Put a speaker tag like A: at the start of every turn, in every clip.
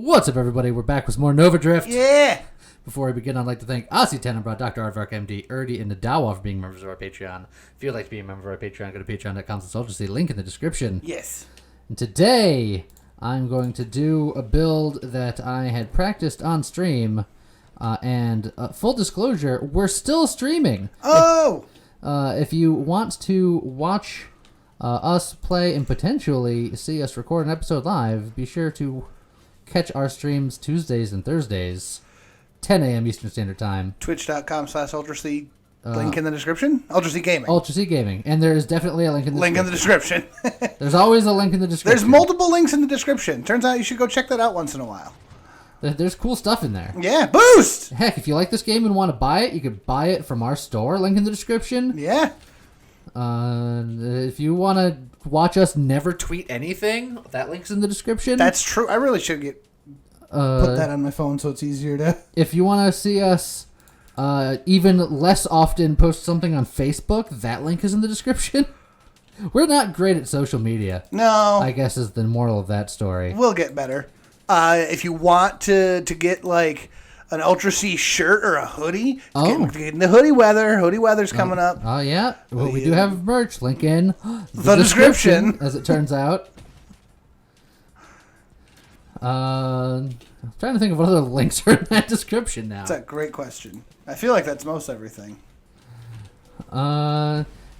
A: What's up, everybody? We're back with more Nova Drift.
B: Yeah!
A: Before we begin, I'd like to thank Aussie Tenenbaum, Dr. Aardvark, MD, Erdy, and Nadawa for being members of our Patreon. If you'd like to be a member of our Patreon, go to patreon.com/ultrasea, link in the description.
B: Yes.
A: And today, I'm going to do a build that I had practiced on stream, and full disclosure, we're still streaming.
B: Oh!
A: If you want to watch us play and potentially see us record an episode live, be sure to catch our streams Tuesdays and Thursdays, 10 a.m. Eastern Standard Time.
B: Twitch.com/ultrasea. Link in the description. Ultrasea Gaming.
A: Ultrasea Gaming. And there is definitely a link in the description. There's always a link in the description.
B: There's multiple links in the description. Turns out you should go check that out once in a while.
A: There's cool stuff in there.
B: Yeah, boost!
A: Heck, if you like this game and want to buy it, you could buy it from our store. Link in the description.
B: Yeah.
A: If you want to watch us never tweet anything, that link's in the description.
B: That's true. I really should put that on my phone so it's easier to...
A: If you want to see us even less often post something on Facebook, that link is in the description. We're not great at social media.
B: No.
A: I guess is the moral of that story.
B: We'll get better. If you want to get like an Ultra C shirt or a hoodie, get in the hoodie weather. Hoodie weather's coming up.
A: Oh, yeah. Well, we do have merch. Link in
B: the description,
A: as it turns out. I'm trying to think of what other links are in that description now.
B: That's a great question. I feel like that's most everything.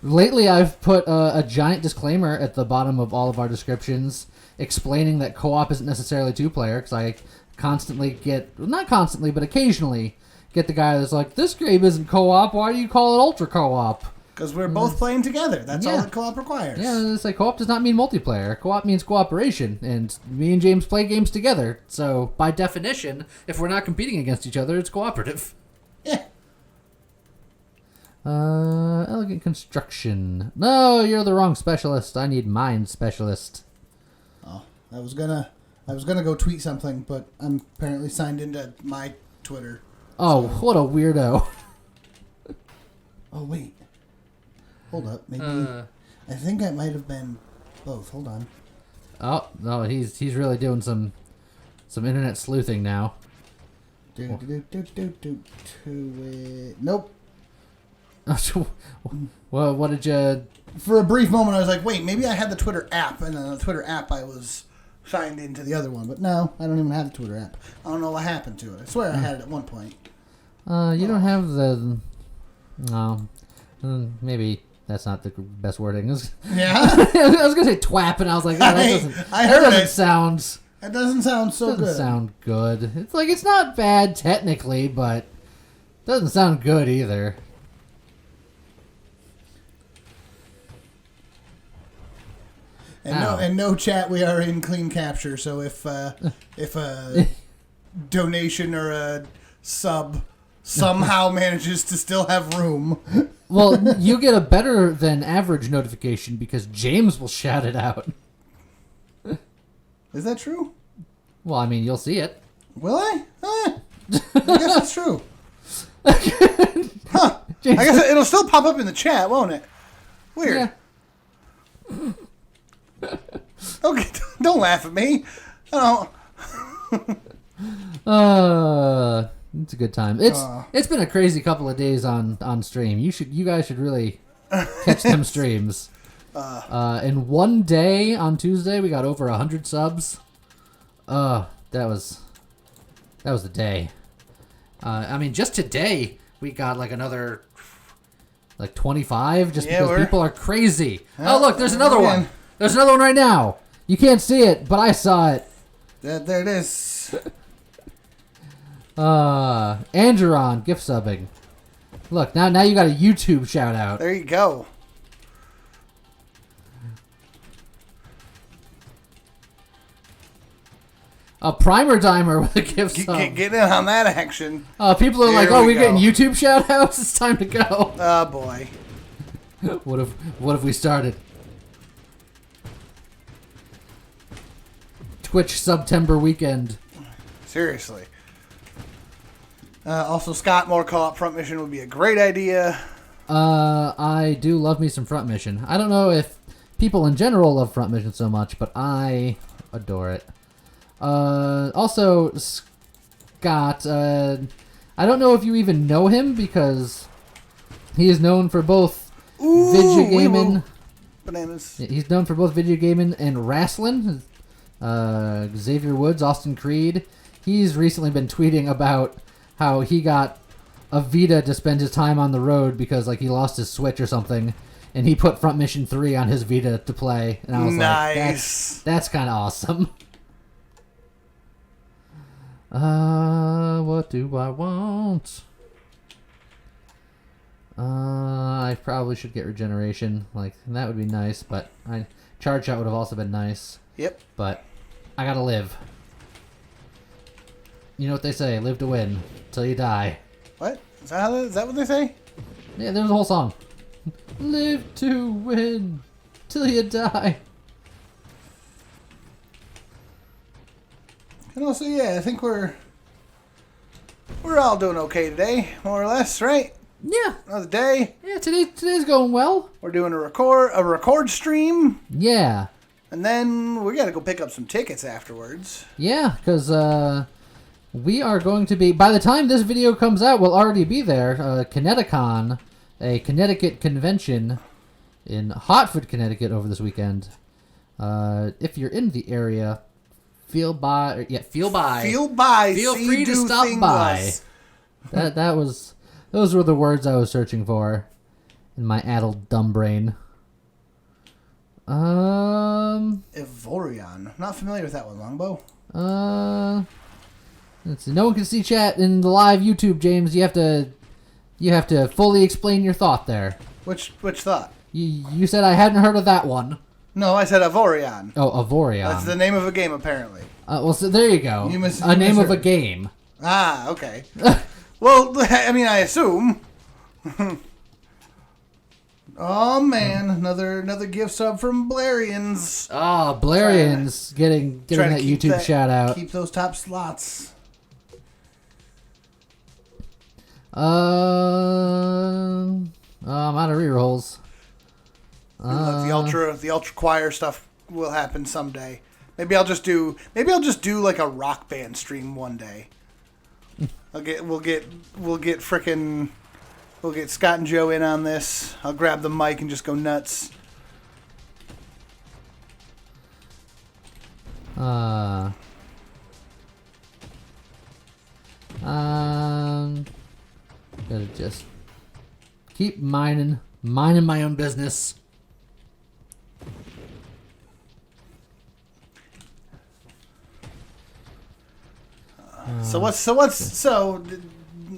A: Lately, I've put a giant disclaimer at the bottom of all of our descriptions explaining that co-op isn't necessarily two-player, because I constantly get, not constantly, but occasionally get the guy that's like, this game isn't co-op, why do you call it ultra co-op?
B: Because we're both playing together. That's all that co-op requires.
A: Yeah, it's like co-op does not mean multiplayer. Co-op means cooperation, and me and James play games together. So, by definition, if we're not competing against each other, it's cooperative.
B: Yeah.
A: Elegant construction. No, you're the wrong specialist. I need mind specialist.
C: Oh, I was gonna go tweet something, but I'm apparently signed into my Twitter.
A: Oh, so. What a weirdo.
C: Oh, wait. Hold up. Maybe. I think I might have been both. Hold on.
A: Oh, no, he's really doing some internet sleuthing now.
C: Nope.
A: Well, what did you...
C: For a brief moment, I was like, wait, maybe I had the Twitter app, and then on the Twitter app I was signed into the other one. But no, I don't even have the Twitter app. I don't know what happened to it. I swear I had it at one point.
A: You don't have the... No. Maybe that's not the best wording.
C: Yeah?
A: I was going to say twap, and I was like, oh, that doesn't sound so good. Doesn't sound good. It's like, it's not bad technically, but it doesn't sound good either.
C: And no chat, we are in clean capture, so if a donation or a sub somehow manages to still have room...
A: Well, you get a better than average notification because James will shout it out.
C: Is that true?
A: Well, I mean, you'll see it.
C: Will I? I guess that's true.
B: Huh. I guess it'll still pop up in the chat, won't it? Weird.
A: Yeah.
B: Okay, don't laugh at me.
A: It's a good time. It's been a crazy couple of days on stream. You guys should really catch them streams. In one day on Tuesday, we got over 100 subs. That was the day. I mean, just today we got like another 25 just because people are crazy. Oh, look, there's another one. There's another one right now. You can't see it, but I saw it.
C: There it is.
A: Andreron gift subbing. Look, now you got a YouTube shout out.
B: There you go.
A: A primer dimer with a gift sub.
B: Get in on that action.
A: People are like, oh, we're getting YouTube shout outs? It's time to go.
B: Oh, boy.
A: What if we started? Twitch September weekend.
B: Seriously. Also, Scott, more co-op front mission would be a great idea.
A: I do love me some front mission. I don't know if people in general love front mission so much, but I adore it. Also, Scott, I don't know if you even know him because he is known for both video gaming.
B: Bananas.
A: He's known for both video gaming and wrestling. Xavier Woods, Austin Creed. He's recently been tweeting about how he got a Vita to spend his time on the road because like he lost his Switch or something, and he put Front Mission 3 on his Vita to play. And I was like, that's kind of awesome. What do I want? I probably should get regeneration. Like, that would be nice, but charge shot would have also been nice.
B: Yep.
A: But I gotta live. You know what they say, live to win till you die.
B: What? Is that what they say?
A: Yeah, there's a whole song. Live to win till you die.
B: And also, yeah, I think we're all doing okay today, more or less, right?
A: Yeah.
B: Another day.
A: Yeah, today's going well.
B: We're doing a record stream.
A: Yeah.
B: And then we got to go pick up some tickets afterwards.
A: Yeah, because we are going to be, by the time this video comes out, we'll already be there. Kineticon, a Connecticut convention in Hartford, Connecticut over this weekend. If you're in the area, feel free to stop by. Those were the words I was searching for in my addled dumb brain.
B: Evorion. Not familiar with that one, Longbow.
A: Let's see. No one can see chat in the live YouTube, James. You have to fully explain your thought there.
B: Which thought?
A: You said I hadn't heard of that one.
B: No, I said Evorion.
A: Oh, Evorion.
B: That's the name of a game, apparently.
A: Well, so there you go. A name of a game.
B: Ah, okay. Well, I mean, I assume. Oh man, another gift sub from Blarians.
A: Oh, Blarians getting that YouTube shout out.
B: Keep those top slots.
A: I'm out of rerolls.
B: Look, the ultra choir stuff will happen someday. Maybe I'll just do like a rock band stream one day. We'll get Scott and Joe in on this. I'll grab the mic and just go nuts.
A: Gotta just keep minding my own business.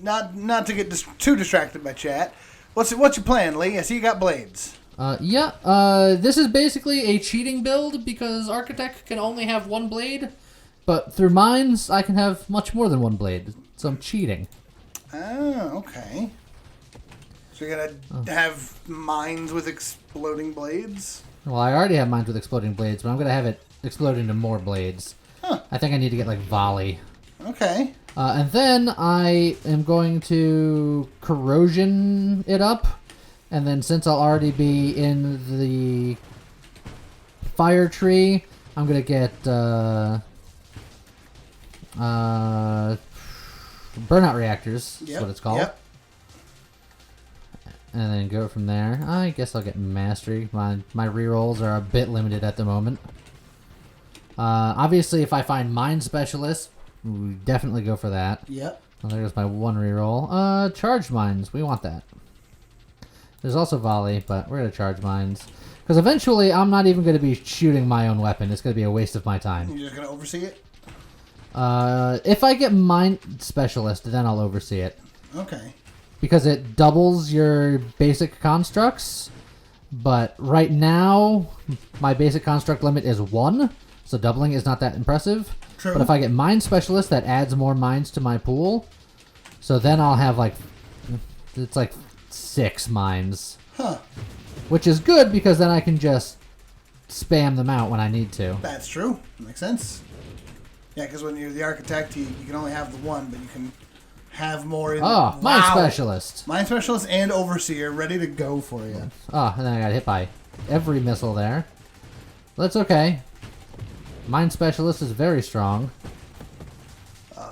A: Not to get too distracted by chat. What's your plan, Lee? I see you got blades. This is basically a cheating build because Architect can only have one blade, but through mines I can have much more than one blade. So I'm cheating.
B: Oh, okay. So you're gonna have mines with exploding blades?
A: Well, I already have mines with exploding blades, but I'm gonna have it explode into more blades.
B: Huh.
A: I think I need to get like volley.
B: Okay.
A: And then I am going to corrosion it up. And then since I'll already be in the fire tree, I'm going to get burnout reactors. That's what it's called. Yep. And then go from there. I guess I'll get mastery. My rerolls are a bit limited at the moment. Obviously, if I find mine specialist, we definitely go for that.
B: Yep.
A: Well, there's my one reroll. Charged mines. We want that. There's also volley, but we're going to charge mines. Because eventually, I'm not even going to be shooting my own weapon. It's going to be a waste of my time.
B: You're just going to oversee it?
A: If I get mine specialist, then I'll oversee it.
B: Okay.
A: Because it doubles your basic constructs. But right now, my basic construct limit is 1. So doubling is not that impressive.
B: True.
A: But if I get mine specialist, that adds more mines to my pool. So then I'll have it's like 6 mines.
B: Huh.
A: Which is good because then I can just spam them out when I need to.
B: That's true. Makes sense. Yeah, because when you're the architect, you can only have the one, but you can have more in
A: mine specialist.
B: Mine specialist and overseer ready to go for you.
A: Oh, and then I got hit by every missile there. That's okay. Mine specialist is very strong.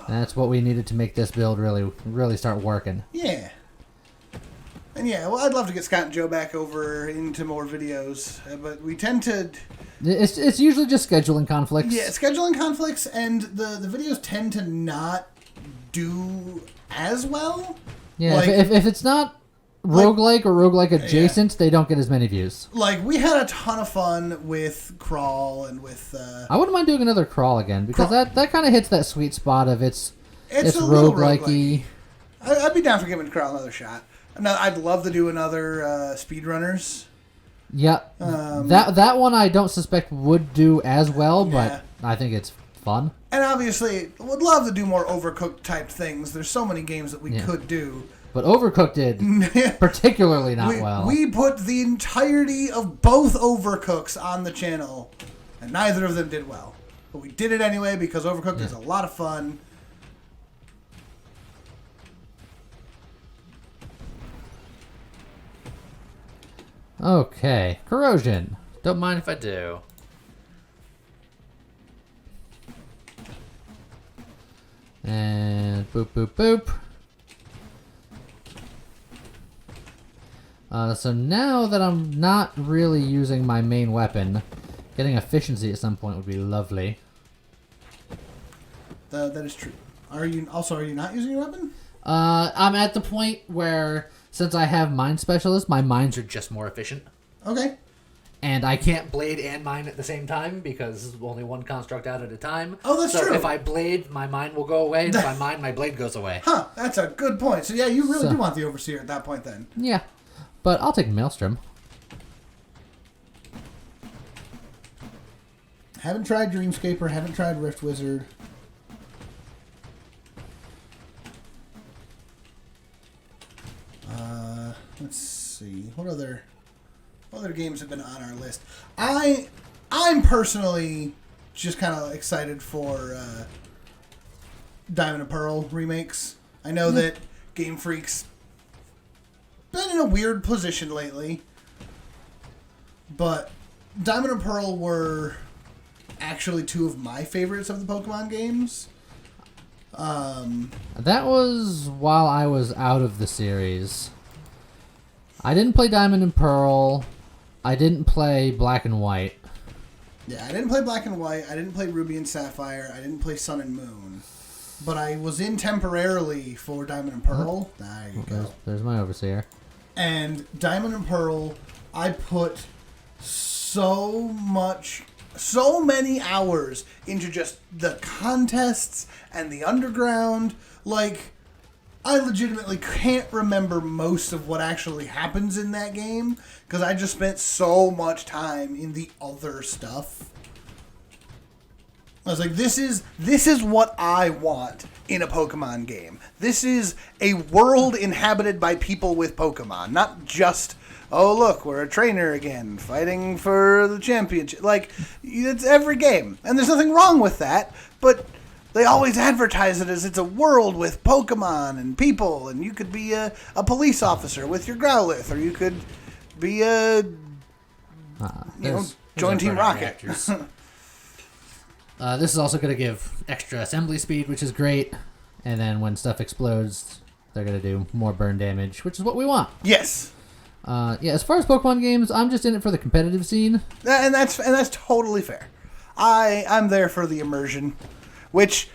A: That's what we needed to make this build really start working.
C: Yeah. And yeah, well, I'd love to get Scott and Joe back over into more videos, but we tend to...
A: It's usually just scheduling conflicts.
C: Yeah, scheduling conflicts, and the videos tend to not do as well.
A: Yeah,
C: like,
A: if it's not roguelike or roguelike adjacent, they don't get as many views.
C: Like, we had a ton of fun with Crawl and with...
A: I wouldn't mind doing another Crawl again, because that kind of hits that sweet spot of it's roguelikey.
C: I'd be down for giving Crawl another shot. No, I'd love to do another Speedrunners.
A: Yeah, that one I don't suspect would do as well, but I think it's fun.
C: And obviously, would love to do more Overcooked type things. There's so many games that we could do.
A: But Overcooked did particularly not well.
C: We put the entirety of both Overcooks on the channel, and neither of them did well. But we did it anyway because Overcooked is a lot of fun.
A: Okay, corrosion. Don't mind if I do. And boop, boop, boop. So now that I'm not really using my main weapon, getting efficiency at some point would be lovely.
C: That is true. Are you not using your weapon?
A: I'm at the point where, since I have Mine Specialist, my mines are just more efficient.
C: Okay.
A: And I can't blade and mine at the same time because only one construct out at a time.
C: Oh, that's true.
A: So if I blade, my mine will go away. And if I mine, my blade goes away.
C: Huh, that's a good point. So yeah, you really do want the Overseer at that point then.
A: Yeah. But I'll take Maelstrom.
C: Haven't tried Dreamscaper, haven't tried Rift Wizard. Let's see. What other games have been on our list? I'm personally just kind of excited for Diamond and Pearl remakes. I know that Game Freak's been in a weird position lately, but Diamond and Pearl were actually two of my favorites of the Pokemon games.
A: That was while I was out of the series. I didn't play Diamond and Pearl. I didn't play Black and White.
C: Yeah, I didn't play Black and White. I didn't play Ruby and Sapphire. I didn't play Sun and Moon. But I was in temporarily for Diamond and Pearl. There you go.
A: There's my Overseer.
C: And Diamond and Pearl, I put so many hours into just the contests and the underground. Like, I legitimately can't remember most of what actually happens in that game because I just spent so much time in the other stuff. I was like, this is what I want in a Pokemon game. This is a world inhabited by people with Pokemon, not just, oh look, we're a trainer again, fighting for the championship. Like, it's every game. And there's nothing wrong with that, but they always advertise it as it's a world with Pokemon and people, and you could be a police officer with your Growlithe, or you could be join Team Rocket.
A: This is also going to give extra assembly speed, which is great. And then when stuff explodes, they're going to do more burn damage, which is what we want.
C: Yes.
A: As far as Pokemon games, I'm just in it for the competitive scene.
C: And that's totally fair. I'm there for the immersion, which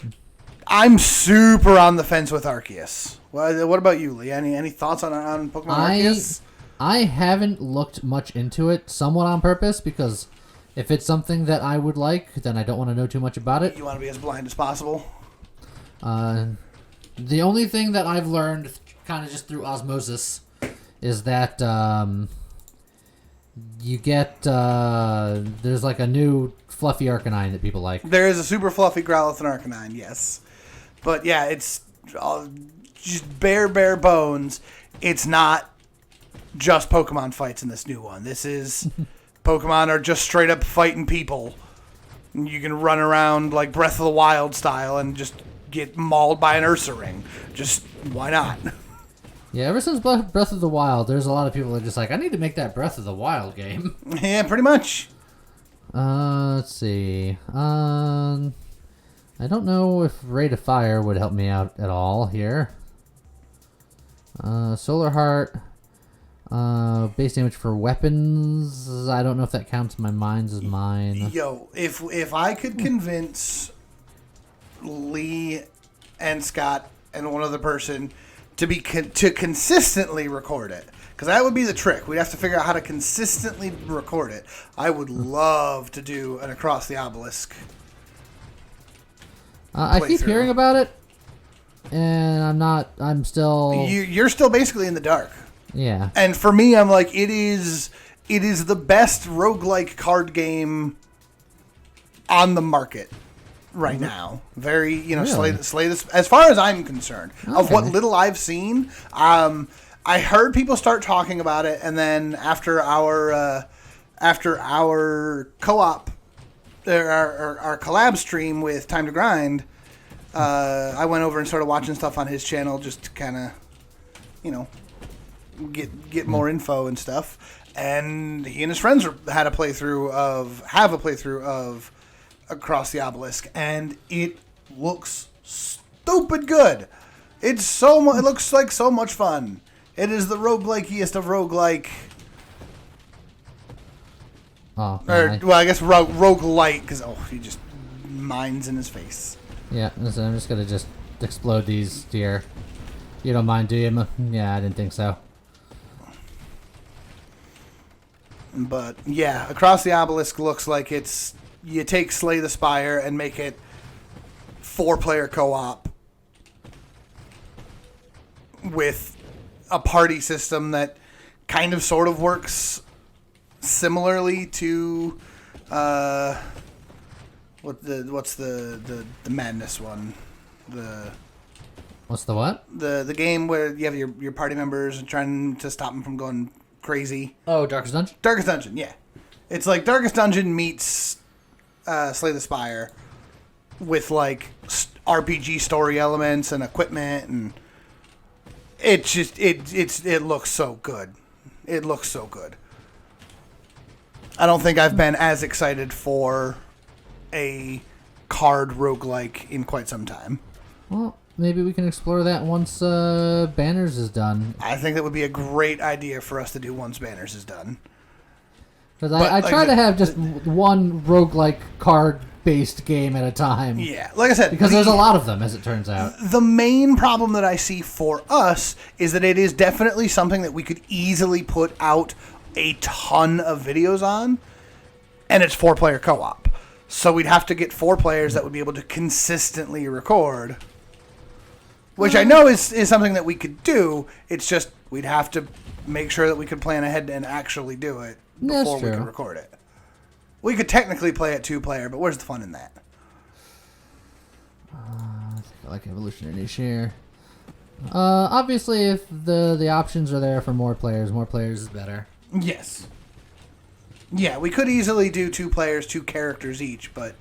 C: I'm super on the fence with Arceus. What about you, Lee? Any thoughts on Pokemon Arceus?
A: I haven't looked much into it, somewhat on purpose, because if it's something that I would like, then I don't want to know too much about it.
C: You want to be as blind as possible?
A: The only thing that I've learned, kind of just through osmosis, is that you get there's like a new fluffy Arcanine that people like.
C: There is a super fluffy Growlithe and Arcanine, yes. But yeah, it's just bare bones. It's not just Pokemon fights in this new one. This is Pokemon are just straight up fighting people. You can run around like Breath of the Wild style and just get mauled by an Ursaring. Just, why not?
A: Yeah, ever since Breath of the Wild, there's a lot of people that are just like, I need to make that Breath of the Wild game.
C: Yeah, pretty much.
A: Let's see. I don't know if Rate of Fire would help me out at all here. Solar Heart. Base damage for weapons. I don't know if that counts. My Mines as mine.
B: Yo, if I could convince Lee and Scott and one other person to consistently record it, because that would be the trick. We'd have to figure out how to consistently record it. I would love to do an Across the Obelisk.
A: I keep hearing about it, and I'm still...
B: You're still basically in the dark.
A: Yeah.
B: And for me, I'm like, it is the best roguelike card game on the market right now. Very,
A: Really?
B: slay this, as far as I'm concerned, of what little I've seen. I heard people start talking about it, and then after our co-op, our collab stream with Time to Grind, I went over and started watching stuff on his channel just to kind of, get more info and stuff. And he and his friends have a playthrough of Across the Obelisk, and it looks stupid good. It looks like so much fun. It is the roguelikeest of roguelike.
A: Oh,
B: I guess roguelite, because he just mines in his face.
A: Yeah, so I'm just gonna explode these here. You don't mind, do you? Yeah, I didn't think so.
B: But yeah, Across the Obelisk looks like you take Slay the Spire and make it 4-player co-op with a party system that kind of sort of works similarly to what's the Madness one?
A: What's the what?
B: The game where you have your party members and trying to stop them from going crazy.
A: Oh, Darkest Dungeon?
B: Darkest Dungeon, yeah. It's like Darkest Dungeon meets Slay the Spire with like RPG story elements and equipment, and it looks so good. It looks so good. I don't think I've been as excited for a card roguelike in quite some time.
A: Well, maybe we can explore that once Banners is done.
B: I think that would be a great idea for us to do once Banners is done.
A: Because I try to have just one roguelike card-based game at a time.
B: Yeah, like I said.
A: Because there's a lot of them, as it turns out.
B: The main problem that I see for us is that it is definitely something that we could easily put out a ton of videos on, and it's 4-player co-op. So we'd have to get 4 players that would be able to consistently record, which I know is something that we could do. It's just we'd have to make sure that we could plan ahead and actually do it before we could record it. We could technically play it 2-player, but where's the fun in that?
A: I like Evolutionary Niche here. Obviously, if the options are there for more players is better.
B: Yes. Yeah, we could easily do 2 players, 2 characters each, but...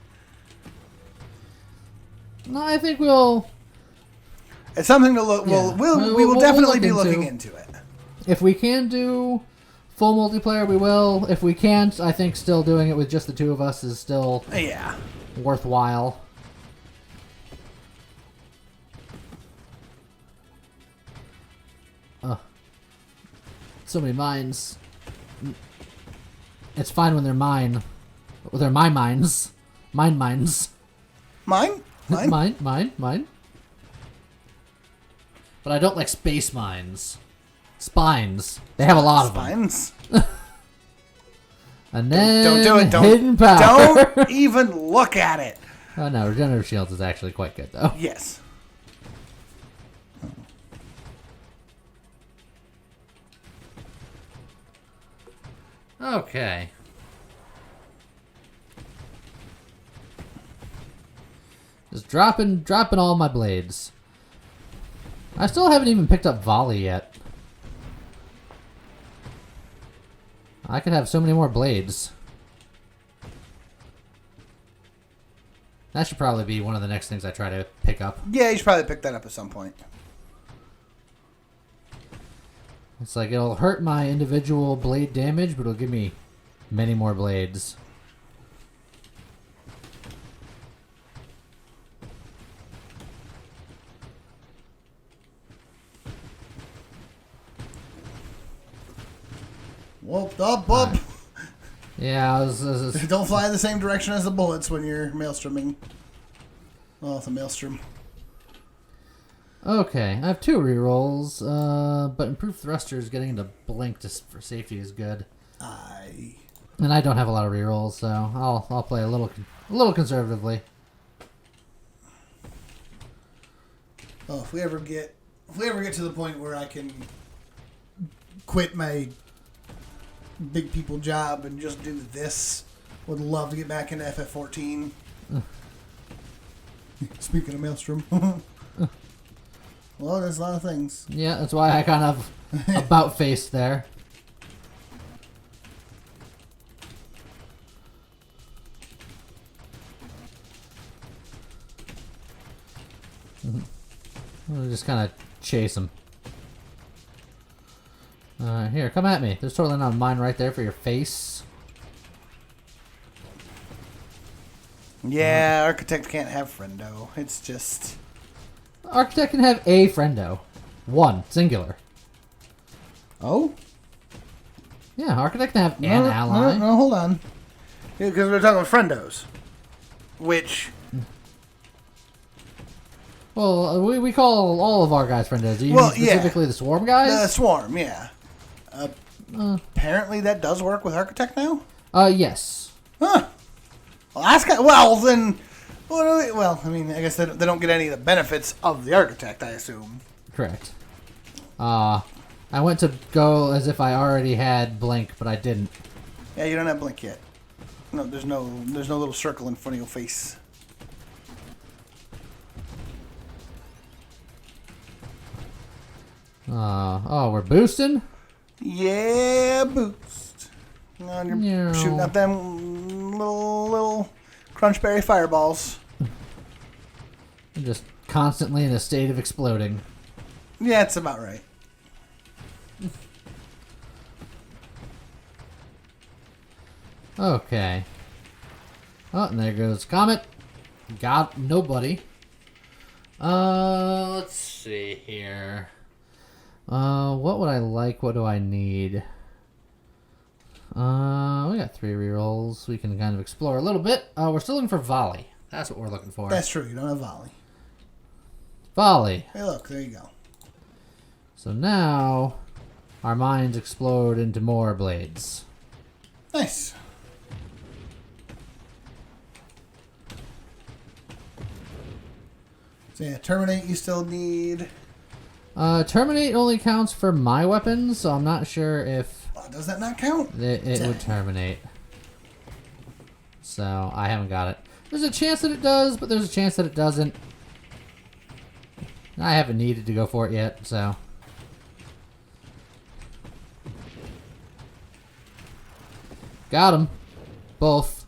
A: No, I think we'll...
B: It's something to look...
A: Yeah.
B: We will definitely be looking into it.
A: If we can do full multiplayer, we will. If we can't, I think still doing it with just the 2 of us is still worthwhile. So many mines. It's fine when they're mine. They're my mines. Mines.
B: Mine?
A: Mine. But I don't like space mines. Spines. They have a lot of them.
B: Spines?
A: And then
B: don't do it.
A: Hidden power.
B: Don't even look at it.
A: Oh no, Regenerative Shields is actually quite good though.
B: Yes.
A: Okay. Just dropping all my blades. I still haven't even picked up volley yet. I could have so many more blades. That should probably be one of the next things I try to pick up.
B: Yeah, you should probably pick that up at some point.
A: It's like it'll hurt my individual blade damage, but it'll give me many more blades.
C: Whoop, up.
A: Yeah,
C: Don't fly in the same direction as the bullets when you're maelstroming. Oh, it's a maelstrom.
A: Okay, I have 2 rerolls, but improved thrusters getting into blink just for safety is good. And I don't have a lot of rerolls, so I'll play a little conservatively.
C: Oh, if we ever get to the point where I can quit my big people job and just do this, would love to get back into FF14. Speaking of Maelstrom. Well, there's a lot of things.
A: Yeah, that's why I kind of about-faced there. We'll just kind of chase him. Here, come at me. There's totally not mine right there for your face.
B: Yeah, Architect can't have friendo. It's just...
A: Architect can have a friendo. 1, singular.
C: Oh?
A: Yeah, Architect can have an ally.
C: No, hold on.
B: Yeah, because we're talking about friendos. Which...
A: Well, we call all of our guys friendos. Do you mean specifically the swarm guys?
B: The swarm, yeah. Apparently that does work with Architect now?
A: Yes.
B: Huh. Well, that's kind well, then... Well, I mean, I guess they don't get any of the benefits of the Architect, I assume.
A: Correct. I went to go as if I already had Blink, but I didn't.
B: Yeah, you don't have Blink yet. No, there's no little circle in front of your face.
A: Oh, we're boosting?
B: Yeah, boost. And you're shooting up them little crunchberry fireballs.
A: I'm just constantly in a state of exploding.
B: Yeah, it's about right.
A: Okay. Oh, and there goes Comet. Got nobody. Let's see here. What would I like? What do I need? We got 3 rerolls. We can kind of explore a little bit. We're still looking for volley. That's what we're looking for.
C: That's true. You don't have volley.
A: Volley.
C: Hey, look. There you go.
A: So now our mines explode into more blades.
C: Nice. So yeah, terminate you still need.
A: Terminate only counts for my weapons, so I'm not sure if...
C: Does that not count?
A: It would terminate. So I haven't got it. There's a chance that it does, but there's a chance that it doesn't. I haven't needed to go for it yet, so... Got them. Both.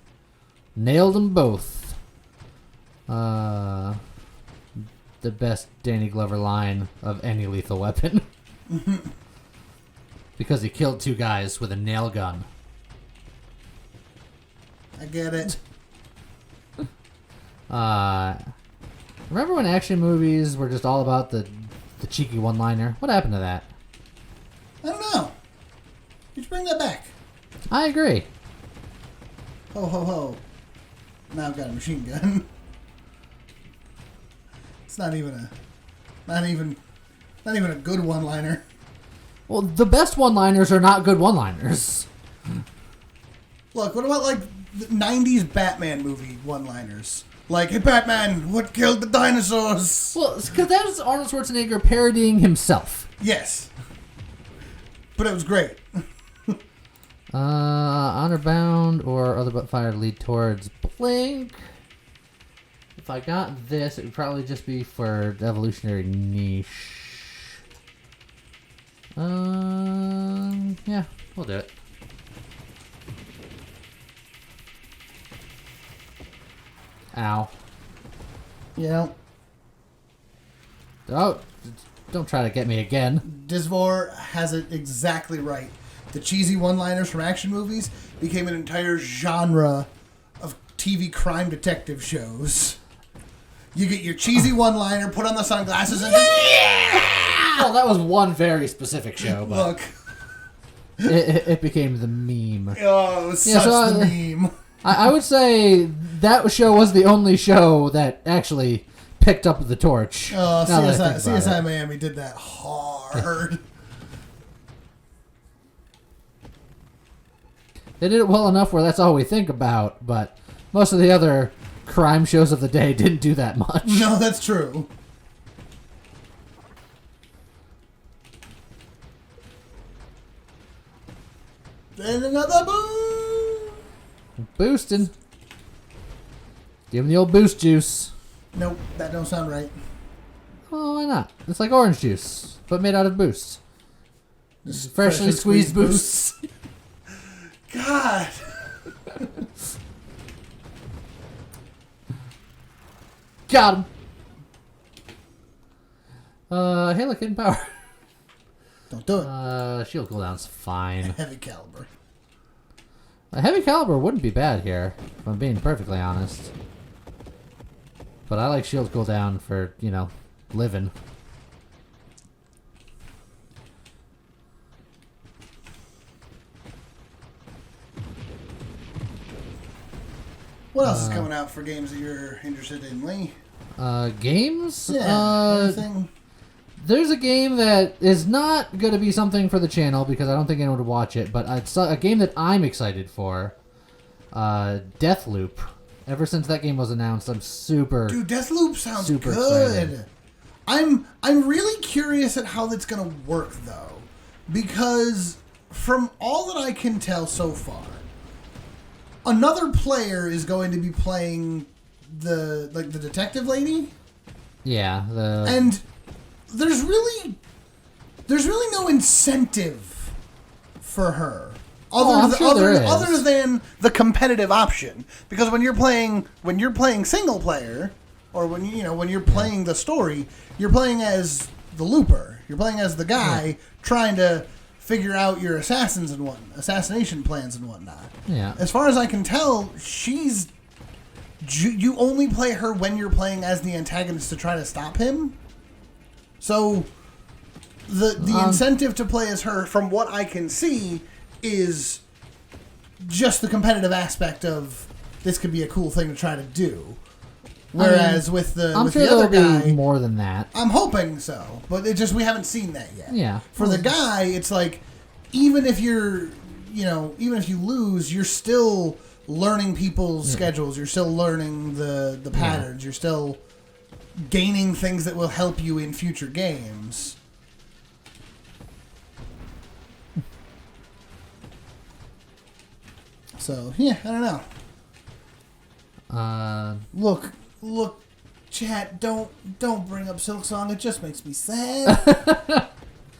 A: Nailed them both. The best Danny Glover line of any lethal weapon. Because he killed 2 guys with a nail gun.
C: I get it.
A: Remember when action movies were just all about the cheeky one-liner? What happened to that?
C: I don't know. You should bring that back.
A: I agree.
C: Ho ho ho. Now I've got a machine gun. It's not even a good one-liner.
A: Well, the best one-liners are not good one-liners.
C: Look, what about like the 90s Batman movie one-liners? Like, hey Batman, what killed the dinosaurs?
A: Well, because that was Arnold Schwarzenegger parodying himself.
C: Yes. But it was great.
A: Honor bound or other but fire lead towards Blink. If I got this, it would probably just be for the evolutionary niche. Yeah, we'll do it. Ow.
C: Yeah.
A: Oh, don't try to get me again.
C: Disvor has it exactly right. The cheesy one-liners from action movies became an entire genre of TV crime detective shows. You get your cheesy one-liner, put on the sunglasses, and
A: Well, that was one very specific show, but...
C: Look,
A: it became the meme.
C: Oh, it was such the meme.
A: I would say that show was the only show that actually picked up the torch.
C: Oh, CSI Miami did that hard.
A: They did it well enough where that's all we think about, but most of the other crime shows of the day didn't do that much.
C: No, that's true. And another boom!
A: Boosting. Give him the old boost juice.
C: Nope, that don't sound right.
A: Oh, why not? It's like orange juice, but made out of boost. Freshly squeezed boosts.
C: God.
A: Got him. Halo Kid Power.
C: Don't do it.
A: Shield cooldown's fine.
C: Heavy caliber.
A: A heavy caliber wouldn't be bad here, if I'm being perfectly honest. But I like shield cooldown for, living.
C: What else is coming out for games that you're interested in, Lee?
A: Games?
C: Yeah, anything?
A: There's a game that is not going to be something for the channel because I don't think anyone would watch it, but it's a game that I'm excited for. Deathloop. Ever since that game was announced, I'm super...
C: Dude, Deathloop sounds
A: super
C: good.
A: excited.
C: I'm really curious at how that's going to work, though. Because from all that I can tell so far, another player is going to be playing the detective lady.
A: Yeah,
C: and there's really no incentive for her other than the competitive option. Because when you're playing single player, or when you're playing the story, you're playing as the looper. You're playing as the guy trying to figure out your assassination plans and whatnot.
A: Yeah.
C: As far as I can tell, you only play her when you're playing as the antagonist to try to stop him. So the incentive to play as her, from what I can see, is just the competitive aspect of this could be a cool thing to try to do. Whereas with the other guy,
A: be more than that.
C: I'm hoping so, but we haven't seen that yet.
A: Yeah.
C: For the guy, it's like even if you lose, you're still learning people's schedules. You're still learning the patterns. You're still gaining things that will help you in future games. So yeah, I don't know. Look, chat, don't bring up Silksong. It just makes me sad.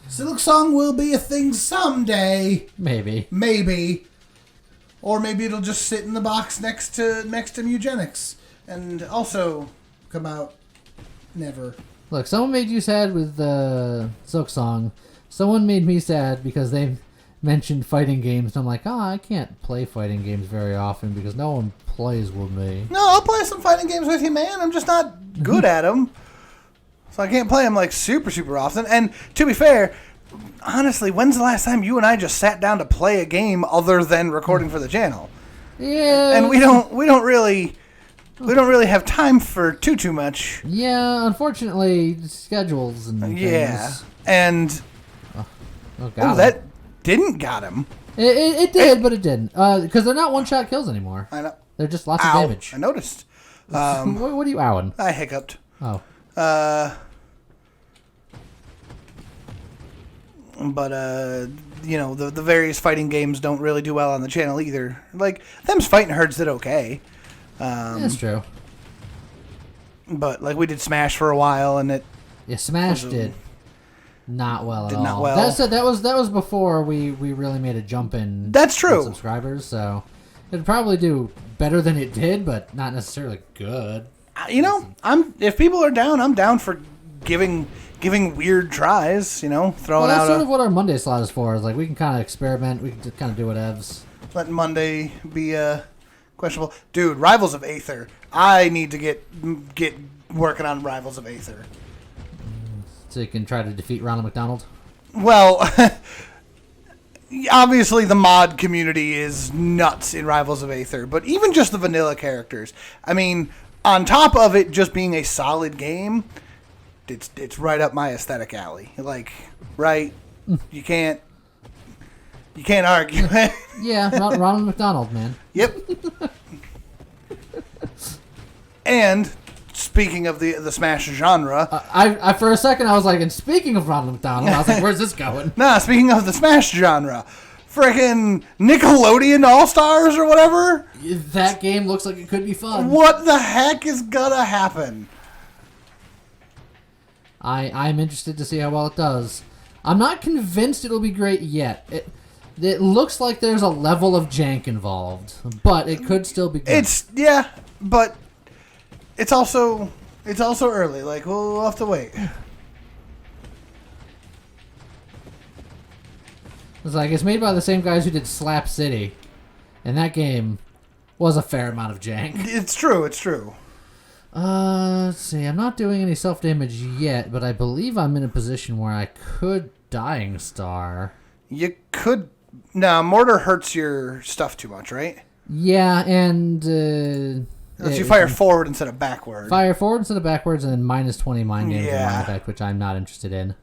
C: Silksong will be a thing someday. Maybe. Or maybe it'll just sit in the box next to Mugenics and also come out never.
A: Look, someone made you sad with Silksong. Someone made me sad because they mentioned fighting games. And I'm like, I can't play fighting games very often because no one plays with me.
C: No, I'll play some fighting games with you, man. I'm just not good at them. So I can't play them like super, super often. And to be fair, honestly, when's the last time you and I just sat down to play a game other than recording for the channel?
A: Yeah.
C: And we don't really have time for too much.
A: Yeah, unfortunately, schedules and things.
C: Yeah. And that didn't got him.
A: It did, but it didn't. Because they're not one-shot kills anymore.
C: I know.
A: They're just lots of damage.
C: I noticed.
A: What are you owing?
C: I hiccuped.
A: Oh.
C: But the various fighting games don't really do well on the channel either. Like, them's Fighting Herds did okay.
A: That's true.
C: But like we did Smash for a while, and it
A: Smash did not well at all.
C: Not well.
A: That was before we really made a jump in.
C: That's true.
A: In subscribers, so it'd probably do better than it did, but not necessarily good.
C: If people are down, I'm down for giving weird tries. Throwing out.
A: That's sort of what our Monday slot is for. Is like we can kind of experiment. We can just kind of do whatevs.
C: Let Monday be questionable. Dude, Rivals of Aether. I need to get working on Rivals of Aether.
A: So you can try to defeat Ronald McDonald.
C: Well,
B: obviously the mod community is nuts in Rivals of Aether, but even just the vanilla characters. I mean, on top of it just being a solid game, it's right up my aesthetic alley. Like, right? You can't argue.
A: Yeah, Ronald McDonald, man.
B: Yep. And speaking of the Smash genre,
A: I for a second I was like, and speaking of Ronald McDonald, I was like, where's this going?
B: nah, speaking of the Smash genre, frickin' Nickelodeon All-Stars or whatever.
A: That game looks like it could be fun.
B: What the heck is gonna happen?
A: I'm interested to see how well it does. I'm not convinced it'll be great yet. It looks like there's a level of jank involved, but it could still be good.
B: But it's also early. Like, we'll have to wait.
A: It's like it's made by the same guys who did Slap City, and that game was a fair amount of jank.
B: It's true.
A: Let's see. I'm not doing any self-damage yet, but I believe I'm in a position where I could Dying Star.
B: You could. No, mortar hurts your stuff too much, right?
A: Yeah, and
B: you fire forward instead of backward.
A: Fire forward instead of backwards, and then minus 20 mind damage
B: Yeah.
A: mind effect, which I'm not interested in.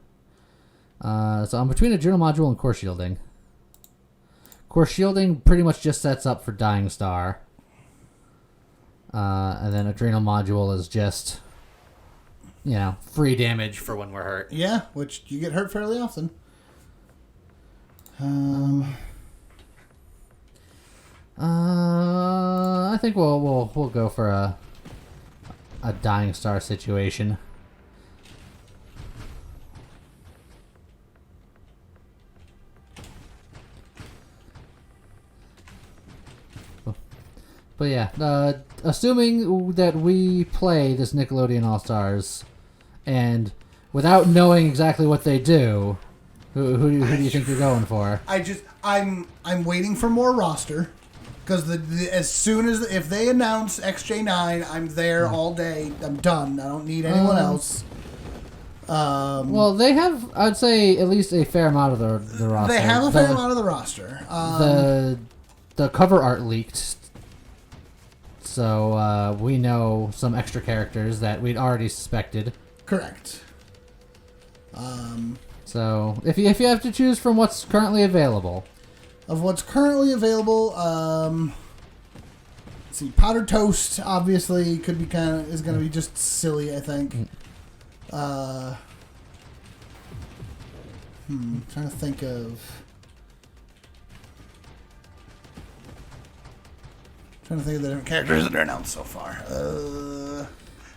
A: So I'm between a journal module and core shielding. Core shielding pretty much just sets up for Dying Star. And then adrenal module is just, free damage for when we're hurt.
C: Yeah, which you get hurt fairly often.
A: I think we'll go for a Dying Star situation. But yeah, assuming that we play this Nickelodeon All-Stars, and without knowing exactly what they do, who do you think you're going for?
C: I'm waiting for more roster, because as soon as if they announce XJ9, I'm there all day. I'm done. I don't need anyone else.
A: Well, they have, I'd say, at least a fair amount of the roster.
C: They have a fair amount of the roster.
A: The cover art leaked. So we know some extra characters that we'd already suspected.
C: Correct.
A: So if you have to choose from what's currently available,
C: let's see. Powdered Toast obviously could be is going to be just silly. I think. Trying to think of. Trying to think of the different characters that are announced so far.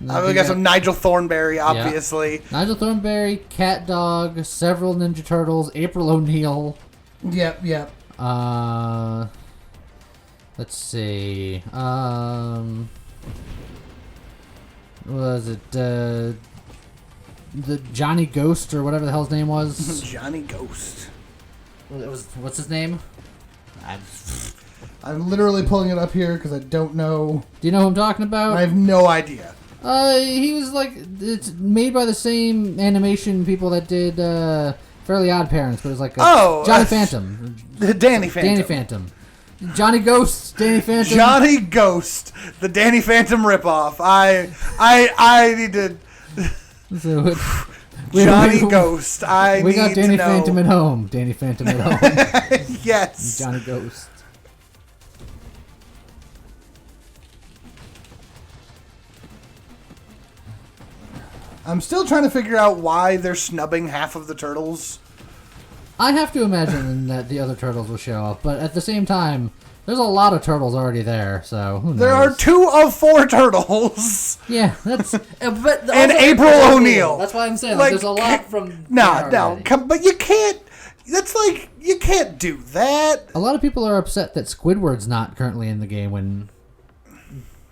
B: We got some Nigel Thornberry, obviously.
A: Yeah. Nigel Thornberry, Cat Dog, several Ninja Turtles, April O'Neil.
C: Yep.
A: Let's see. Was it the Johnny Ghost or whatever the hell his name was?
B: Johnny Ghost.
A: What's his name?
C: I'm literally pulling it up here because I don't know.
A: Do you know who I'm talking about?
C: I have no idea.
A: He was like, it's made by the same animation people that did Fairly Odd Parents, but it was like Johnny Phantom.
B: Danny Phantom.
A: Danny Phantom. Johnny Ghost, Danny Phantom.
B: Johnny Ghost, the Danny Phantom ripoff. I need to.
A: So
B: Johnny Ghost.
A: We got Danny Phantom at home. Danny Phantom at home.
B: Yes.
A: Johnny Ghost.
B: I'm still trying to figure out why they're snubbing half of the turtles.
A: I have to imagine that the other turtles will show up, but at the same time, there's a lot of turtles already there, so who knows?
B: There are 2 of 4 turtles.
A: Yeah, that's...
B: and April O'Neil.
A: That's why I'm saying, there's a lot from...
B: But you can't... That's like... You can't do that.
A: A lot of people are upset that Squidward's not currently in the game when...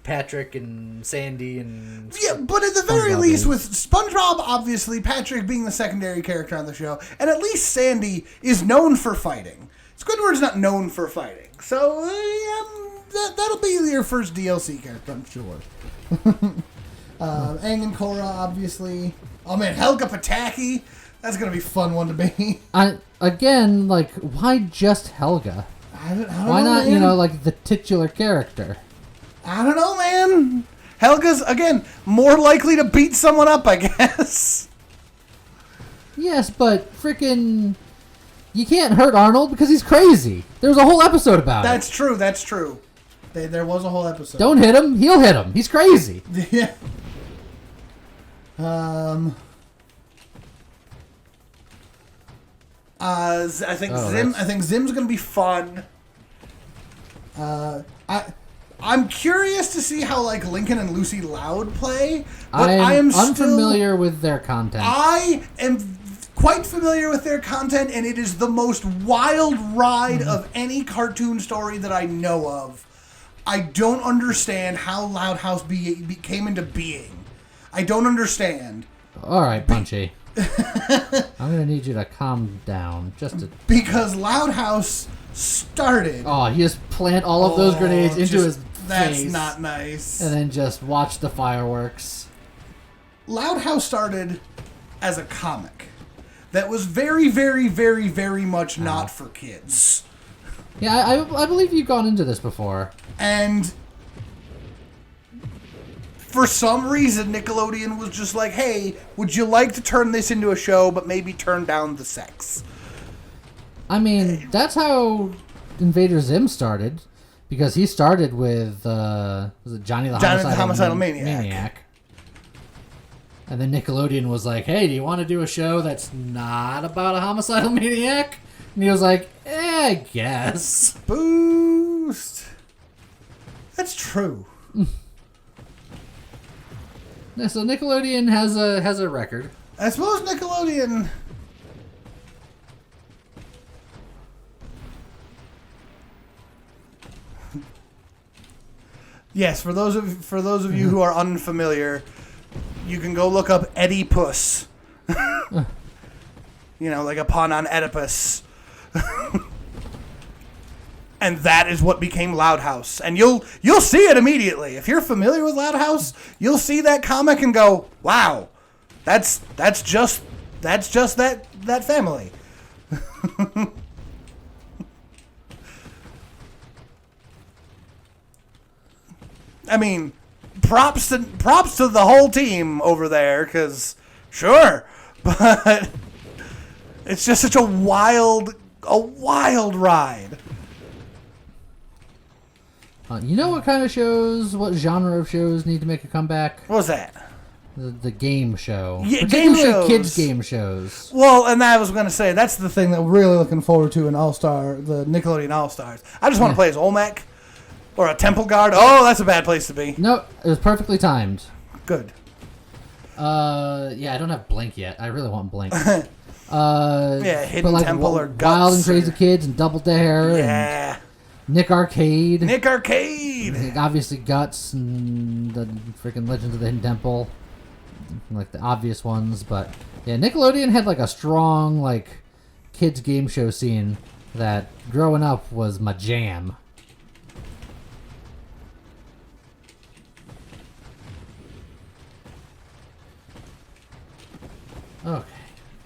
A: Patrick and Sandy and...
B: Yeah, but at the very least, with SpongeBob, obviously, Patrick being the secondary character on the show, and at least Sandy is known for fighting. Squidward's not known for fighting. So, that'll be your first DLC character, I'm sure. Aang and Korra, obviously. Oh, man, Helga Pataki. That's going to be a fun one to be.
A: again, like, why just Helga?
C: I don't
A: Why
C: know,
A: not,
C: man.
A: like the titular character?
C: I don't know, man.
B: Helga's, again, more likely to beat someone up, I guess.
A: Yes, but freaking, you can't hurt Arnold because he's crazy. There's a whole episode about
B: That's true, that's true.
C: There was a whole episode.
A: it. Don't hit him. He'll hit him. He's crazy.
C: Yeah.
B: I think
A: Oh,
B: Zim.
A: that's-
B: I think Zim's gonna be fun. I'm curious to see how like Lincoln and Lucy Loud play, but I am
A: unfamiliar with their content.
B: I am quite familiar with their content, and it is the most wild ride of any cartoon story that I know of. I don't understand how Loud House came into being. I don't understand.
A: All right, Punchy. I'm gonna need you to calm down.
B: Because Loud House started.
A: Oh, you just plant all of those grenades into his
B: That's
A: face,
B: not nice.
A: and then just watch the fireworks.
B: Loud House started as a comic that was very, very, very, very much not for kids.
A: Yeah, I believe you've gone into this before.
B: And for some reason, Nickelodeon was just like, hey, would you like to turn this into a show, but maybe turn down the sex?
A: I mean, that's how Invader Zim started, because he started with was it Johnny the
B: Homicidal Maniac.
A: And then Nickelodeon was like, hey, do you want to do a show that's not about a homicidal maniac? And he was like, I guess.
B: Boost. That's true.
A: Yeah, so Nickelodeon has a record.
B: I suppose Nickelodeon. Yes, for those of you who are unfamiliar, you can go look up Oedipus. Like a pun on Oedipus. And that is what became Loud House. And you'll see it immediately. If you're familiar with Loud House, you'll see that comic and go, "Wow, that's just that family." I mean, props to the whole team over there, because sure, but it's just such a wild ride.
A: You know what genre of shows need to make a comeback?
B: What was that?
A: The game show.
B: Yeah, game
A: Particularly
B: shows.
A: Kids game shows.
B: Well, and I was going to say, that's the thing that we're really looking forward to in All-Star, the Nickelodeon All-Stars. I just want to play as Olmec or a Temple Guard. Oh, that's a bad place to be.
A: No, it was perfectly timed.
B: Good.
A: Yeah, I don't have Blink yet. I really want Blink.
B: Yeah, Hidden Temple or Guts.
A: Wild and Crazy Kids and Double Dare.
B: Yeah.
A: And Nick Arcade.
B: Nick Arcade.
A: Obviously Guts and the freaking Legends of the Hidden Temple. Like the obvious ones. But yeah, Nickelodeon had like a strong like kids game show scene that growing up was my jam. Okay.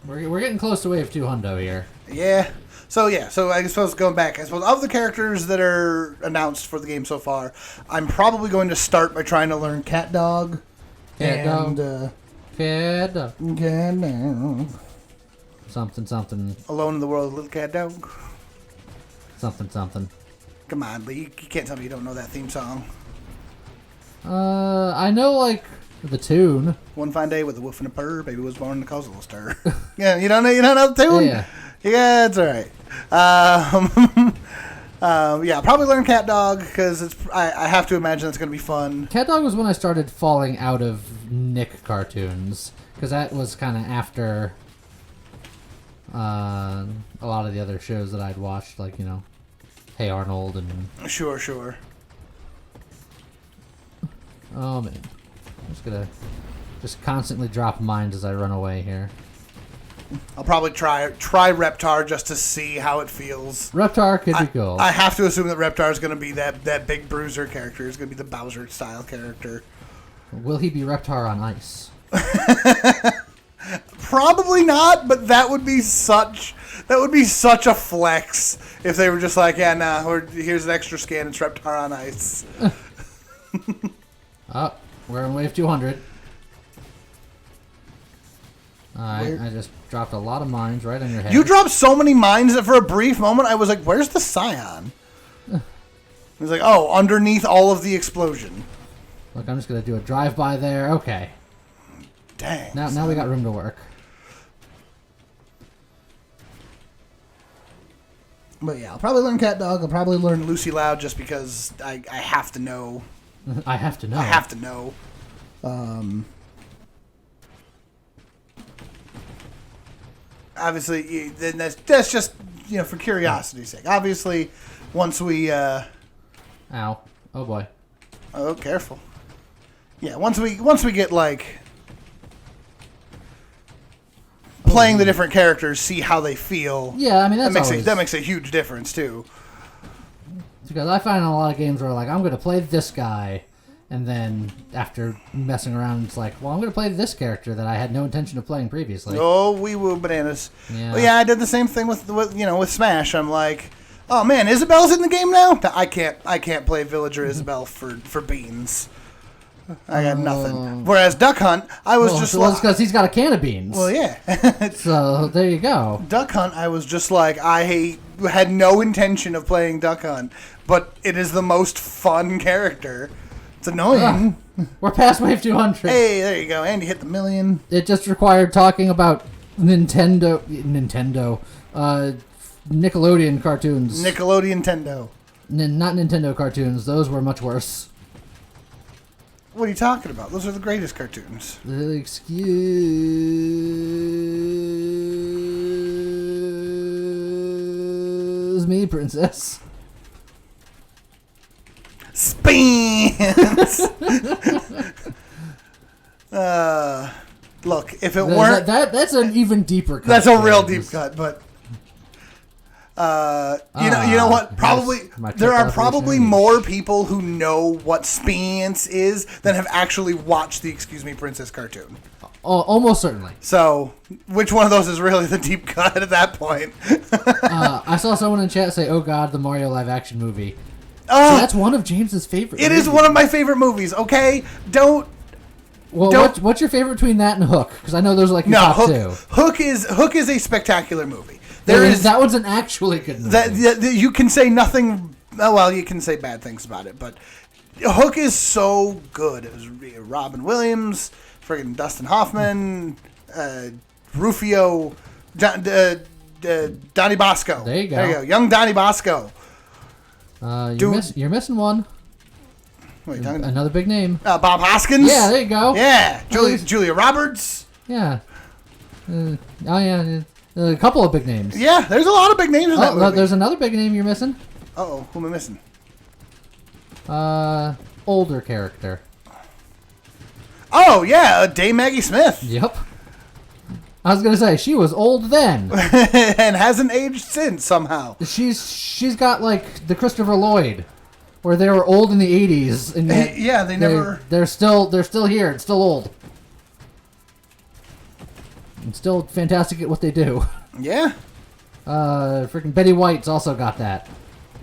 A: We're getting close to Wave 2 Hundo here.
B: Yeah. So I suppose going back, of the characters that are announced for the game so far, I'm probably going to start by trying to learn Cat Dog.
A: Cat
B: and,
A: Dog. Cat Dog.
B: Cat Dog.
A: Something.
B: Alone in the World, Little Cat Dog.
A: Something.
B: Come on, Lee. You can't tell me you don't know that theme song.
A: I know like the tune.
B: One fine day with a woof and a purr, baby was born to cause a little stir. Yeah, you don't know the tune?
A: Yeah.
B: Yeah, it's all right. Yeah, probably learn Cat Dog because I have to imagine it's going to be fun.
A: Cat Dog was when I started falling out of Nick cartoons because that was kind of after a lot of the other shows that I'd watched, like Hey Arnold and.
B: Sure.
A: Oh man, I'm just gonna constantly drop mines as I run away here.
B: I'll probably try Reptar just to see how it feels.
A: Reptar could be cool.
B: I have to assume that Reptar is going to be that big bruiser character. He's going to be the Bowser style character.
A: Will he be Reptar on ice?
B: Probably not, but that would be such That would be such a flex if they were just like, yeah, nah, here's an extra scan. It's Reptar on ice.
A: Oh, we're in wave 200. I just dropped a lot of mines right on your head.
B: You dropped so many mines that for a brief moment I was like, where's the Scion? It was like, oh, underneath all of the explosion.
A: Look, I'm just going to do a drive-by there. Okay.
B: Dang.
A: Now we got room to work.
C: But yeah, I'll probably learn Cat Dog. I'll probably learn
B: Lucy Loud just because I have to know.
A: I have to know.
B: I have to know. Obviously, then that's just for curiosity's sake. Obviously, once we
A: Ow! Oh boy!
B: Oh, careful. Yeah, once we get like playing the different characters, see how they feel.
A: Yeah, I mean that
B: makes a huge difference too.
A: Because I find in a lot of games where like I'm going to play this guy, and then after messing around, it's like, well, I'm going to play this character that I had no intention of playing previously.
B: Oh, wee woo bananas.
A: Yeah.
B: Well, yeah, I did the same thing with Smash. I'm like, oh man, Isabel's in the game now. I can't play Villager Isabel for beans. I got nothing. Whereas Duck Hunt, I was just
A: it's because he's got a can of beans.
B: Well, yeah.
A: So there you go.
B: Duck Hunt, I was just like, I had no intention of playing Duck Hunt, but it is the most fun character. It's annoying.
A: We're past wave 200.
B: Hey, there you go. And you hit the million.
A: It just required talking about Nickelodeon cartoons.
B: Nickelodeon Tendo.
A: Not Nintendo cartoons. Those were much worse.
B: What are you talking about? Those are the greatest cartoons.
A: Excuse me, princess.
B: Spins! Look, if it weren't...
A: That's an even deeper cut.
B: That's a real deep cut, but... you know what? Probably there are probably more people who know what Spins is than have actually watched the Excuse Me Princess cartoon.
A: Almost certainly.
B: So, which one of those is really the deep cut at that point?
A: I saw someone in chat say, "Oh God, the Mario live action movie." So that's one of James's favorite.
B: It is one of my favorite movies. Okay, don't.
A: Well, what's your favorite between that and Hook? Because I know those are like your top two.
B: Hook is a spectacular movie.
A: That one's an actually good movie.
B: That you can say nothing. Well, you can say bad things about it, but Hook is so good. It was Robin Williams, friggin' Dustin Hoffman, Rufio, Donnie Bosco.
A: There you go.
B: Young Donnie Bosco.
A: You're missing one.
B: Wait,
A: another big name.
B: Bob Hoskins.
A: Yeah, there you go.
B: Yeah, Julia Roberts.
A: Yeah. A couple of big names.
B: Yeah, there's a lot of big names in that movie.
A: There's another big name you're missing.
B: Uh-oh, who am I missing?
A: Older character.
B: Oh, yeah, Dame Maggie Smith.
A: Yep. I was going to say, she was old then.
B: And hasn't aged since, somehow.
A: She's got, like, the Christopher Lloyd, where they were old in the 80s. And
B: yeah,
A: they're still here. It's still old. And still fantastic at what they do.
B: Yeah.
A: Freaking Betty White's also got that.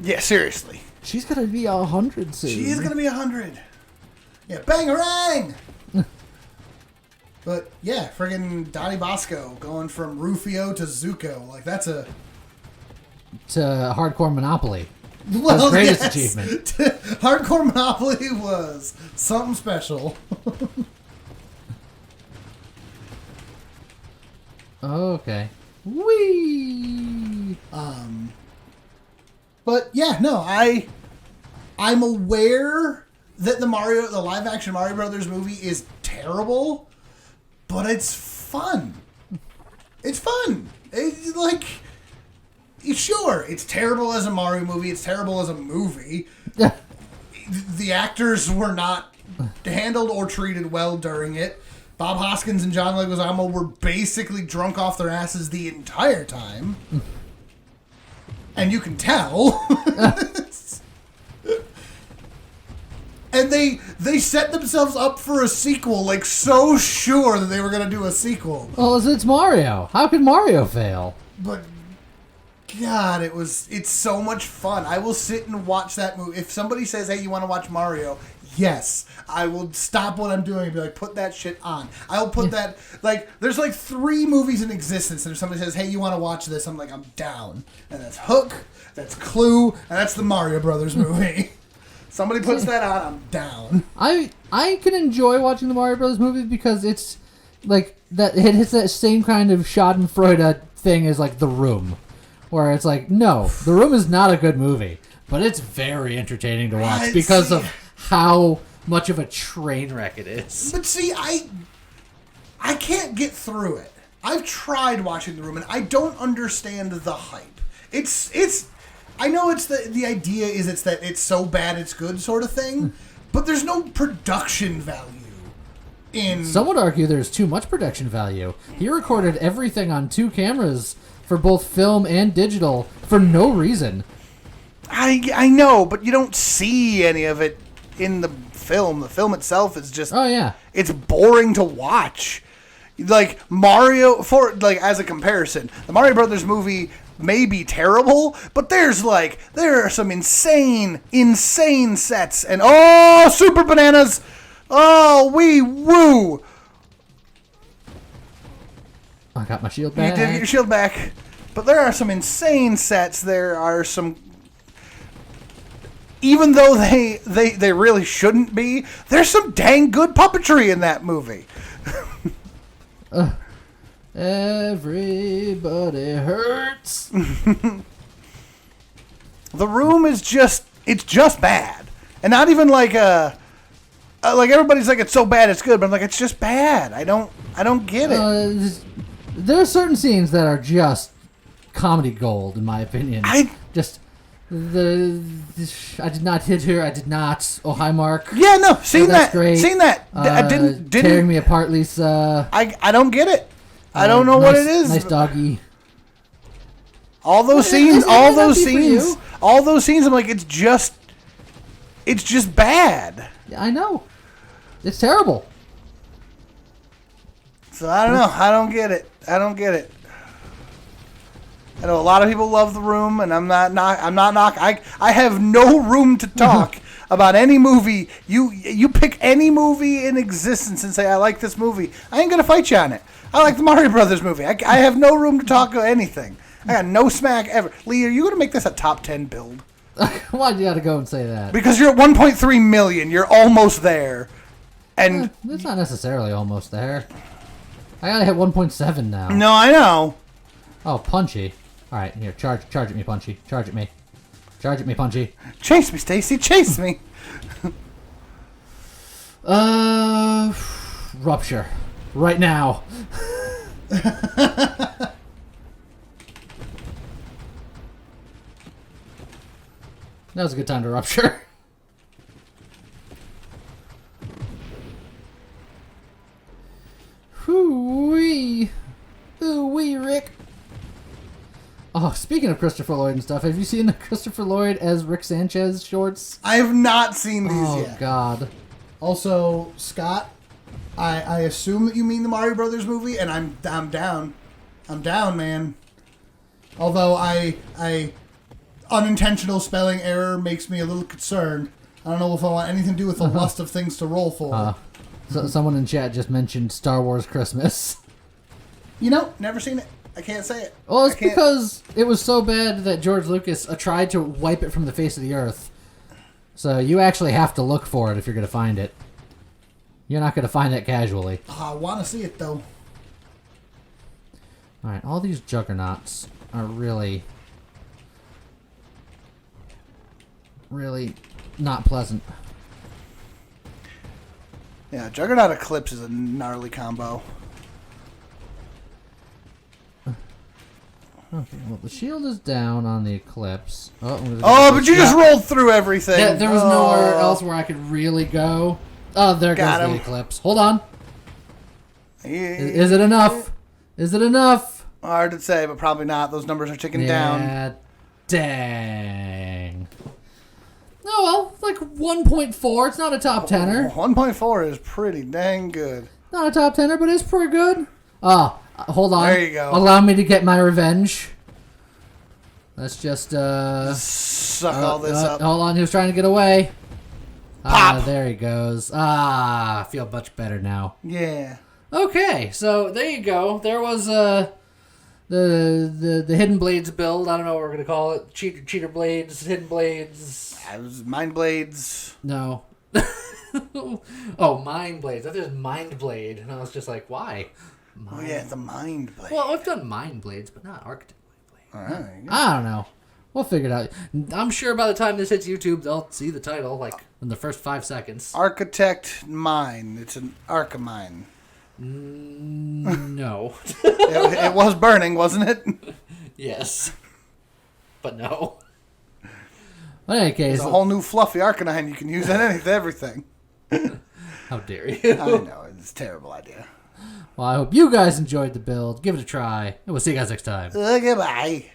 B: Yeah, seriously.
A: She's gonna be 100 soon.
B: She is gonna be 100. Yeah, bangarang! But yeah, friggin' Donnie Bosco going from Rufio to Zuko. Like that's
A: to Hardcore Monopoly.
C: Well,
A: His greatest achievement.
C: Hardcore Monopoly was something special.
A: Okay. Whee!
C: But yeah, no, I'm aware that the live action Mario Brothers movie is terrible, but it's fun. It's fun. It's like, sure, it's terrible as a Mario movie. It's terrible as a movie. The actors were not handled or treated well during it. Bob Hoskins and John Leguizamo were basically drunk off their asses the entire time. And you can tell. And they set themselves up for a sequel, like so sure that they were going to do a sequel.
A: Well, it's Mario. How could Mario fail?
C: But God, it's so much fun. I will sit and watch that movie. If somebody says, hey, you want to watch Mario? Yes. I will stop what I'm doing and be like, put that shit on. I'll put that, like, there's like 3 movies in existence, and if somebody says, hey, you want to watch this? I'm like, I'm down. And that's Hook, that's Clue, and that's the Mario Brothers movie. Somebody puts that on, I'm down.
A: I can enjoy watching the Mario Brothers movie because it's like that. It hits that same kind of Schadenfreude thing as like The Room, where it's like, no, The Room is not a good movie, but it's very entertaining to watch because of how much of a train wreck it is.
C: But see, I can't get through it. I've tried watching The Room, and I don't understand the hype. It's. I know it's the idea is it's that it's so bad it's good sort of thing, but there's no production value in.
A: Some would argue there's too much production value. He recorded everything on 2 cameras for both film and digital for no reason.
B: I know, but you don't see any of it in the film. The film itself is just it's boring to watch. Like Mario, as a comparison, the Mario Brothers movie may be terrible, but there are some insane sets, and super bananas, wee woo.
A: I got my shield back.
B: You did get your shield back, but there are some insane sets. There are some, even though they really shouldn't be. There's some dang good puppetry in that movie.
A: Everybody hurts.
B: The Room is just bad, and not even like everybody's like it's so bad it's good, but I'm like it's just bad. I don't get it.
A: There are certain scenes that are just comedy gold, in my opinion. I did not hit her. I did not. Oh, hi, Mark.
B: Yeah, no, seen that.
A: Great.
B: Seen that. I didn't
A: tearing me apart, Lisa.
B: I don't get it. I don't know what it is.
A: Nice doggy.
B: All those scenes. I'm like, it's just bad.
A: Yeah, I know. It's terrible.
B: So I don't know. I don't get it. I know a lot of people love The Room, and I'm not I have no room to talk about any movie. You pick any movie in existence and say I like this movie. I ain't gonna fight you on it. I like the Mario Brothers movie. I have no room to talk about anything. I got no smack ever. Lee, are you gonna make this a top 10 build?
A: Why'd you gotta go and say that?
B: Because you're at 1.3 million. You're almost there, and
A: it's not necessarily almost there. I gotta hit 1.7 now.
B: No, I know.
A: Oh, Punchy. All right, here, charge at me, Punchy. Charge at me, Punchy.
B: Chase me, Stacy. Chase me.
A: Rupture, right now. That was a good time to rupture. Hoo-wee. Ooh-wee, Rick. Oh, speaking of Christopher Lloyd and stuff, have you seen the Christopher Lloyd as Rick Sanchez shorts?
C: I have not seen these yet.
A: Oh, God.
C: Also, Scott, I assume that you mean the Mario Brothers movie, and I'm down. I'm down, man. Although I unintentional spelling error makes me a little concerned. I don't know if I want anything to do with the lust of things to roll for.
A: So someone in chat just mentioned Star Wars Christmas.
C: Never seen it. I can't say it.
A: Well, it's because it was so bad that George Lucas tried to wipe it from the face of the earth. So you actually have to look for it if you're going to find it. You're not going to find it casually.
C: I want to see it, though.
A: Alright, all these juggernauts are really not pleasant.
B: Yeah, Juggernaut Eclipse is a gnarly combo.
A: Okay, well, the shield is down on the Eclipse.
B: But you just rolled through everything.
A: There was nowhere else where I could really go. Oh, there goes the Eclipse. Hold on. Is it enough? Is it enough?
B: Hard to say, but probably not. Those numbers are ticking down.
A: Yeah, dang. Oh, well, like 1.4. It's not a top 10er.
B: 1.4 is pretty dang good.
A: Not a top 10er, but it's pretty good. Hold on.
B: There you go.
A: Allow me to get my revenge. Let's just
B: suck all this up.
A: Hold on, he was trying to get away.
B: Pop.
A: There he goes. I feel much better now.
B: Yeah.
A: Okay, so there you go. There was the Hidden Blades build. I don't know what we're gonna call it. Cheater Blades, Hidden Blades.
B: It was Mind Blades.
A: No. Oh, Mind Blades. I thought it was Mind Blade, and I was just like, why?
B: Oh yeah, the Mind Blade.
A: Well, I've done Mind Blades, but not Architect Blade.
B: All right.
A: I don't know. We'll figure it out. I'm sure by the time this hits YouTube, they'll see the title, like, in the first 5 seconds.
B: Architect Mine. It's an Archimine.
A: No.
B: It was burning, wasn't it?
A: Yes. But no. But in any case...
B: There's a whole new fluffy Arcanine you can use in everything.
A: How dare you?
B: I know. It's a terrible idea.
A: Well, I hope you guys enjoyed the build. Give it a try. And we'll see you guys next time.
B: Goodbye.